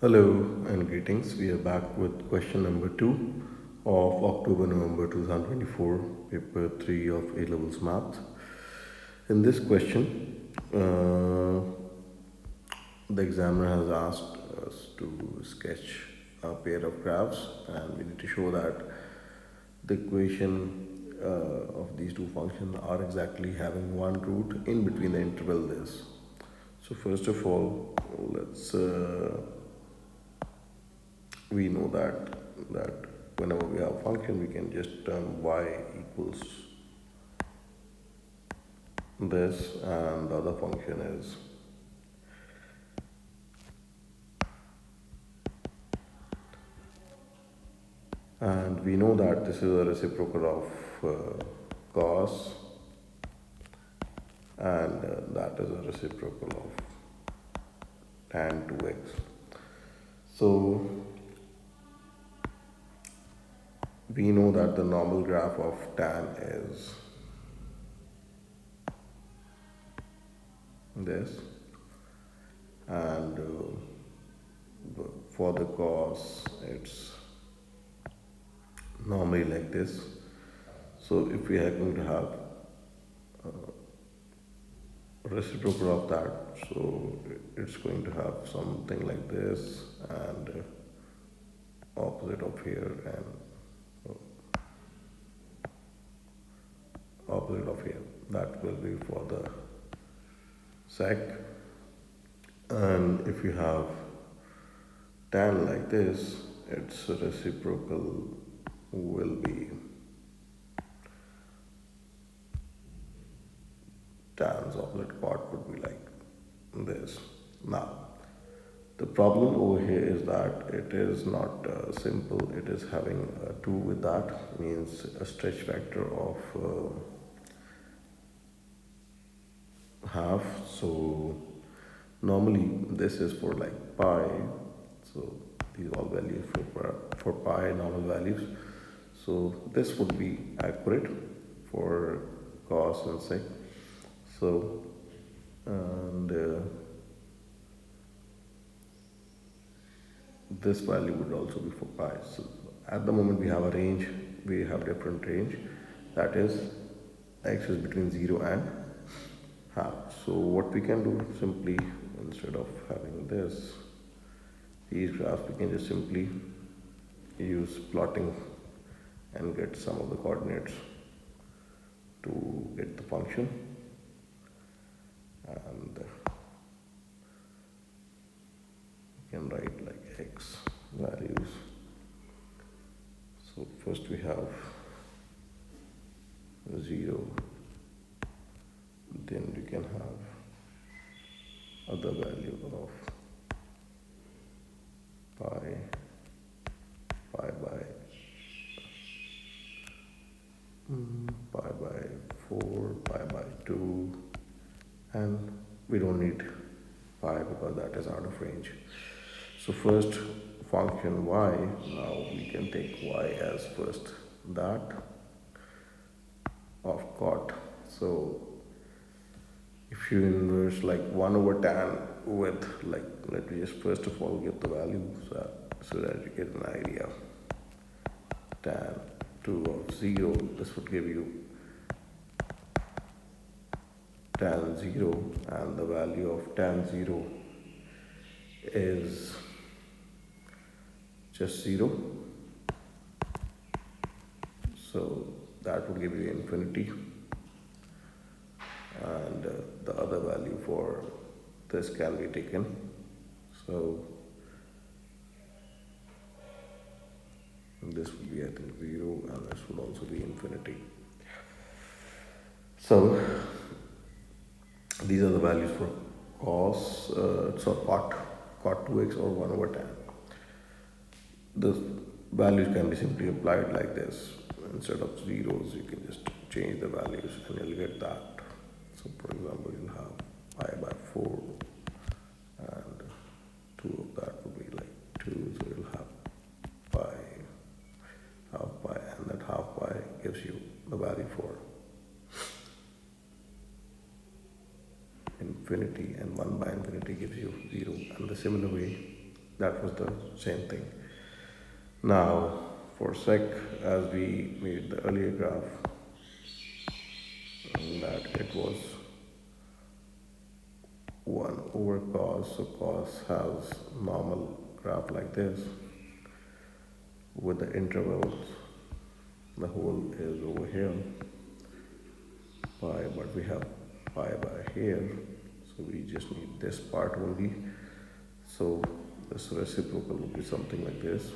Hello and greetings. We are back with question number 2 of October November 2024, paper 3 of A levels math. In this question, the examiner has asked us to sketch a pair of graphs, and we need to show that the equation of these two functions are exactly having one root in between the interval this. So, first of all, let's we know that whenever we have a function we can just term y equals this and the other function is, and we know that this is a reciprocal of cos, and that is a reciprocal of tan 2x. So we know that the normal graph of tan is this, and for the cos it's normally like this. So if we are going to have reciprocal of that, so it's going to have something like this, and opposite of here, and opposite of here. That will be for the sec. And if you have tan like this, its reciprocal will be tan's opposite part would be like this. Now, the problem over here is that it is not simple. It is having a 2 with that, means a stretch factor of half. So normally this is for like pi. So these all values for pi normal values. So this would be accurate for cos and sec. So and this value would also be for pi. So at the moment we have a range, we have different range, that is x is between 0 and half. So what we can do simply, instead of having these graphs, we can just simply use plotting and get some of the coordinates to get the function, and we can write like x values. So first we have 0, then we can have other value of pi, pi by 4, pi by 2, and we don't need pi because that is out of range. So first function y, now we can take y as first that of cot. So if you inverse like 1 over tan with, like, let me just first of all get the value so that you get an idea. Tan 2 of 0, this would give you tan 0, and the value of tan 0 is just 0. So that would give you infinity, and the other value for this can be taken. So this would be, I think, 0, and this would also be infinity. So these are the values for cos, so cot 2x or 1 over tan. The values can be simply applied like this. Instead of zeros, you can just change the values and you'll get that. So for example, you'll have pi by 4, and 2 of that would be like 2, so you'll have pi, half pi, and that half pi gives you the value for infinity, and 1 by infinity gives you 0. And the similar way, that was the same thing. Now for sec, as we made the earlier graph, that it was 1 over cos, so cos has normal graph like this with the intervals. The whole is over here, pi, but we have pi by here, so we just need this part only. So this reciprocal will be something like this.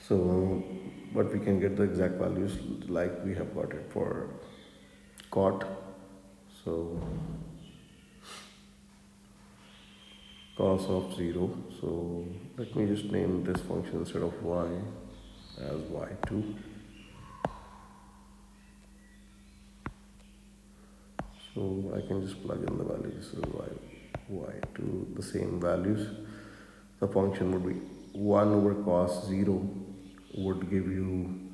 So, but we can get the exact values like we have got it for cot. So cos of 0. So let me just name this function instead of y as y2. So I can just plug in the value. This is y2, the same values. The function would be 1 over cos 0 would give you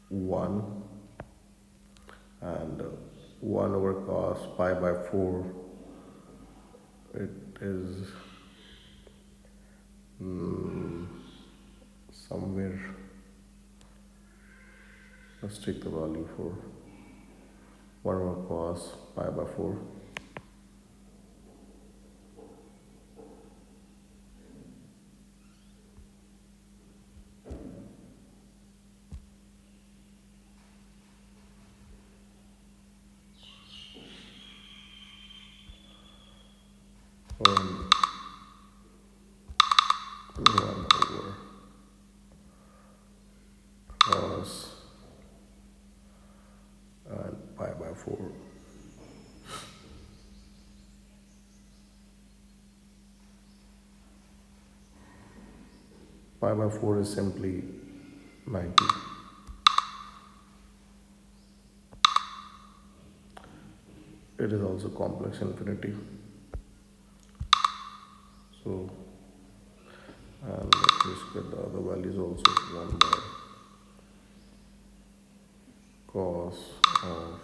1, and 1 over cos pi by 4, it is somewhere, let's take the value for 1 over cos pi by 4. Um, 1 over cos and pi by 4. Pi by 4 is simply 90. It is also complex infinity. So, and let's just get the other values also. 1 by cos of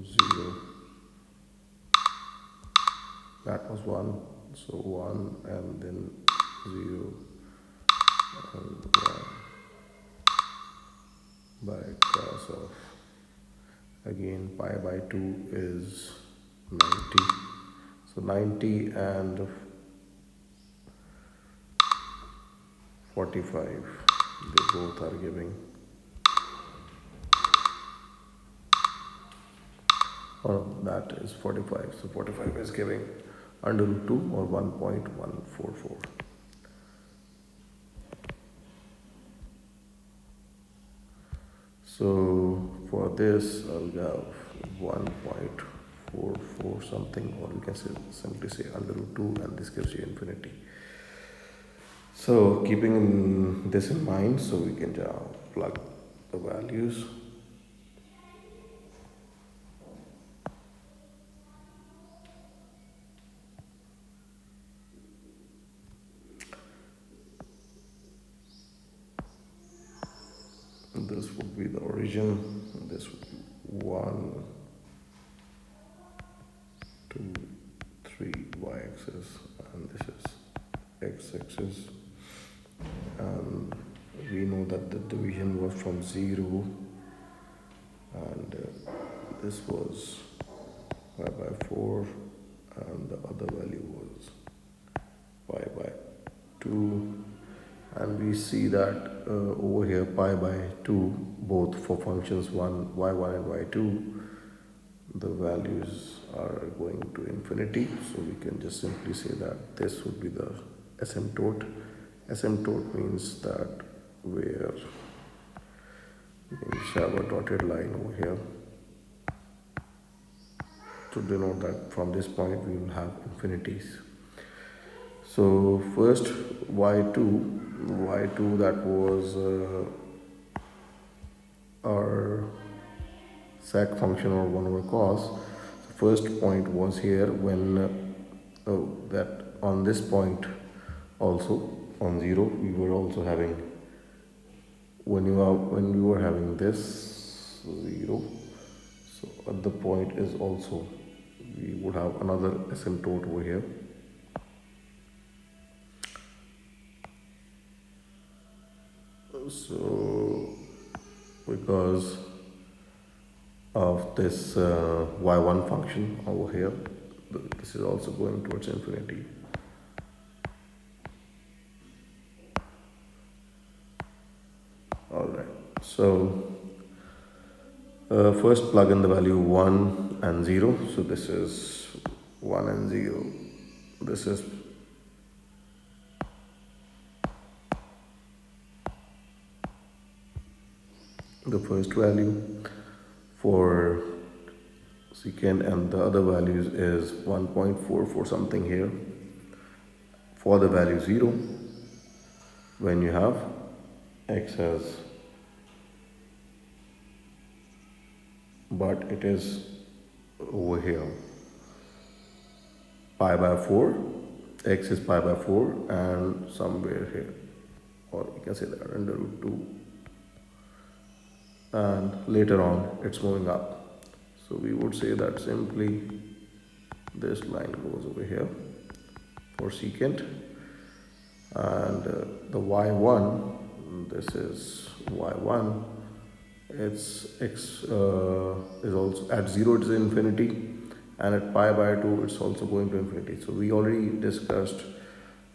0, that was 1, so 1 and then 0 and 1 by cos of, again pi by 2 is 90, so 90 and 45, they both are giving, or that is 45, so 45 is giving under root 2 or 1.144. So for this I'll have 1.44 something, or we can simply say under root 2, and this gives you infinity. So keeping this in mind, so we can plug the values. This would be the origin, this would be 1, 2, 3 y-axis, and this is x-axis, and we know that the division was from 0, and this was pi by 4, and the other value was pi by 2, and we see that over here pi by 2, both for functions y1 and y2, the values are going to infinity, so we can just simply say that this would be the asymptote. Asymptote means that where we can just have a dotted line over here to denote that from this point we will have infinities. So first y2 that was our sec function, or 1 over cos. So first point was here when that on this point also on 0 we were also having, when we were having this 0, so at the point is also we would have another asymptote over here. So because of this y1 function over here, this is also going towards infinity. All right, so first plug in the value 1 and 0. So this is 1 and 0. This is the first value for secant, and the other values is 1.4 for something here. For the value 0, when you have x as, but it is over here, pi by 4, x is pi by 4 and somewhere here, or you can say that under root 2, and later on it's moving up. So we would say that simply this line goes over here for secant, and the y1, this is y1, its x is also at 0 it is infinity, and at pi by 2 it's also going to infinity. So we already discussed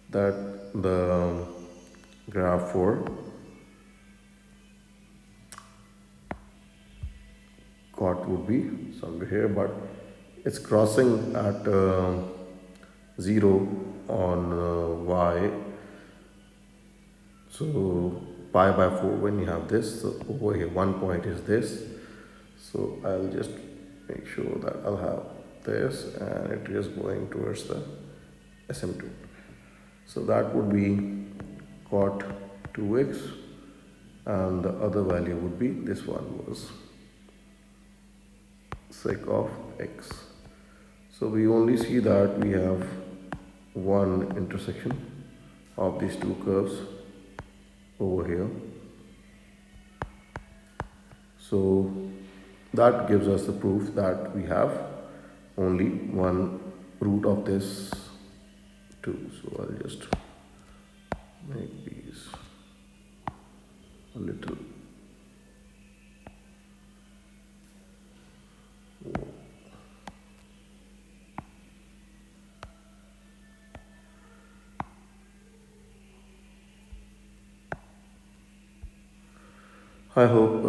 that the graph for cot would be somewhere here, but it's crossing at 0 on y. So pi by 4 when you have this, so over here one point is this. So I'll just make sure that I'll have this, and it is going towards the SM2. So that would be cot 2x, and the other value would be, this one was sec of x. So we only see that we have one intersection of these two curves over here. So that gives us the proof that we have only one root of this 2. So I'll just make these a little. I hope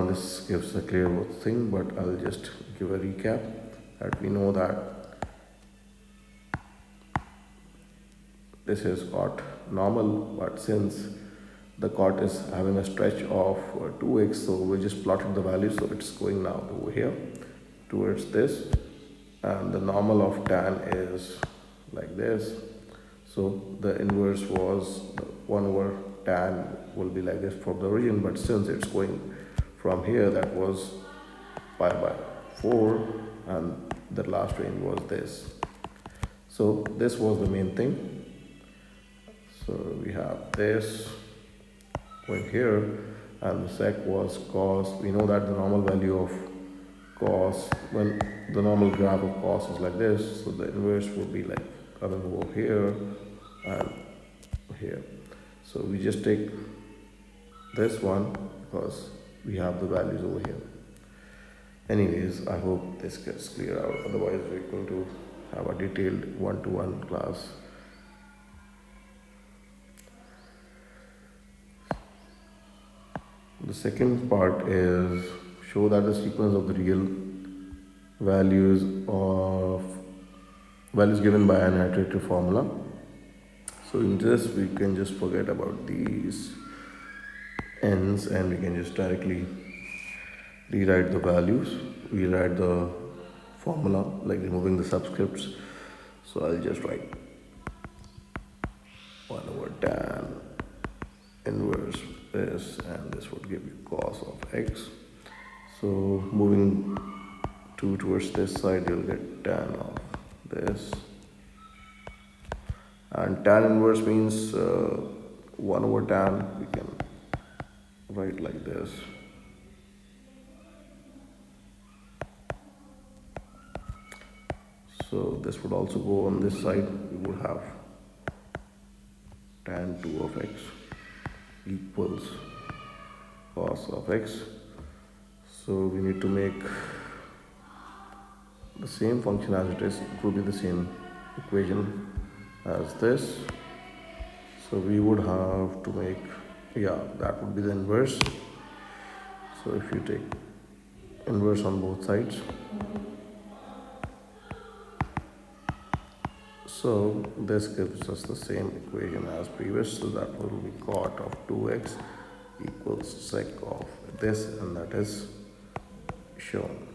this gives a clear thing, but I'll just give a recap that we know that this is cot normal, but since the cot is having a stretch of 2x, so we just plotted the value, so it's going now over here towards this, and the normal of tan is like this. So the inverse was 1 over tan will be like this for the origin, but since it's going from here, that was pi by 4, and the last range was this. So this was the main thing. So we have this going here, and the sec was cos. We know that the normal value of cos, when the normal graph of cos is like this, so the inverse would be like coming over here and here. So we just take this one because we have the values over here. Anyways, I hope this gets clear out. Otherwise, we're going to have a detailed one-to-one class. The second part is show that the sequence of the real values given by an iterative formula. So in this, we can just forget about these n's, and we can just directly rewrite the values. We write the formula like removing the subscripts. So I'll just write 1 over tan inverse this, and this would give you cos of x. So moving 2 towards this side, you'll get tan of this. And tan inverse means 1 over tan, we can write like this. So this would also go on this side. We would have tan 2 of x equals cos of x. So we need to make the same function as it is. It will be the same equation as this. So we would have to make, yeah, that would be the inverse. So if you take inverse on both sides, so this gives us the same equation as previous. So that will be cot of 2x equals sec of this, and that is shown.